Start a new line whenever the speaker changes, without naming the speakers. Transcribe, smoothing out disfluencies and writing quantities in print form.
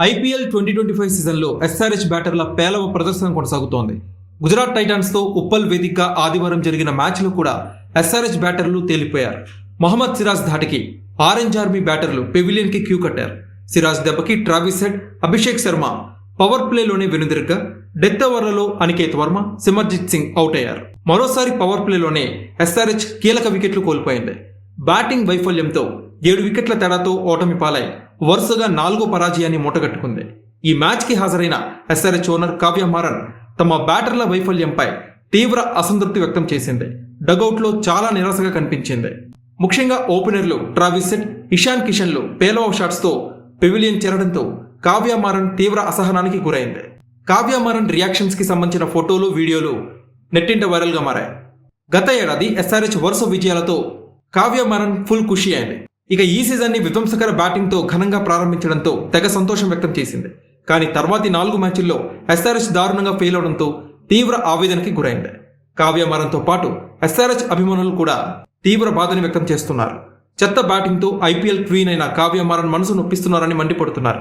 IPL 2025 సీజన్లో SRH బ్యాటర్ల పేలవ ప్రదర్శన కొనసాగుతోంది. గుజరాత్ టైటాన్స్తో ఉప్పల్ వేదికగా ఆదివారం జరిగిన మ్యాచ్లో కూడా ఎస్ఆర్హెచ్ బ్యాటర్లు తేలిపోయారు. మహమ్మద్ సిరాజ్ ధాటికి ఆరెంజ్ ఆర్మీ బ్యాటర్లు పెవిలియన్కి క్యూ కట్టారు. సిరాజ్ దెబ్బకి Travis Head, Abhishek Sharma power ప్లేలోనే వెనుదిరగ్గా డెత్ ఓవర్లలో అనికేత్ వర్మ, సిమర్జిత్ సింగ్ అవుట్ అయ్యారు. మరోసారి పవర్ ప్లేలోనే ఎస్ఆర్హెచ్ కీలక వికెట్లు కోల్పోయింది. బ్యాటింగ్ వైఫల్యంతో 7 వికెట్ల తేడాతో ఓటమి పాలై వరుసగా 4వ పరాజయాన్ని మూటగట్టుకుంది. ఈ మ్యాచ్కి హాజరైన ఎస్ఆర్హెచ్ ఓనర్ కావ్య మారన్ తమ బ్యాటర్ల వైఫల్యంపై తీవ్ర అసంతృప్తి వ్యక్తం చేసింది. డగౌట్లో చాలా నిరాశగా కనిపించింది. ముఖ్యంగా ఓపెనర్లు ట్రావిస్ హెడ్, ఇషాన్ కిషన్లు పేలవ షాట్స్తో పెవిలియన్ చేరడంతో కావ్య మారన్ తీవ్ర అసహనానికి గురైంది. కావ్య మారన్ రియాక్షన్స్కి సంబంధించిన ఫోటోలు, వీడియోలు నెట్టింట వైరల్గా మారాయి. గత ఏడాది ఎస్ఆర్హెచ్ వరుస విజయాలతో కావ్య మారన్ ఫుల్ ఖుషి అయింది. ఇక ఈ సీజన్ని విధ్వంసకర బ్యాటింగ్తో ఘనంగా ప్రారంభించడంతో తెగ సంతోషం వ్యక్తం చేసింది. కానీ తర్వాతి 4 మ్యాచ్ల్లో ఎస్ఆర్హెచ్ దారుణంగా ఫెయిల్ అవడంతో తీవ్ర ఆవేదనకి గురైంది. కావ్య మారన్తో పాటు ఎస్ఆర్హెచ్ అభిమానులు కూడా తీవ్ర బాధని వ్యక్తం చేస్తున్నారు. చెత్త బ్యాటింగ్తో ఐపీఎల్ క్వీన్ అయిన కావ్య మారన్ మనసు నొప్పిస్తున్నారని మండిపడుతున్నారు.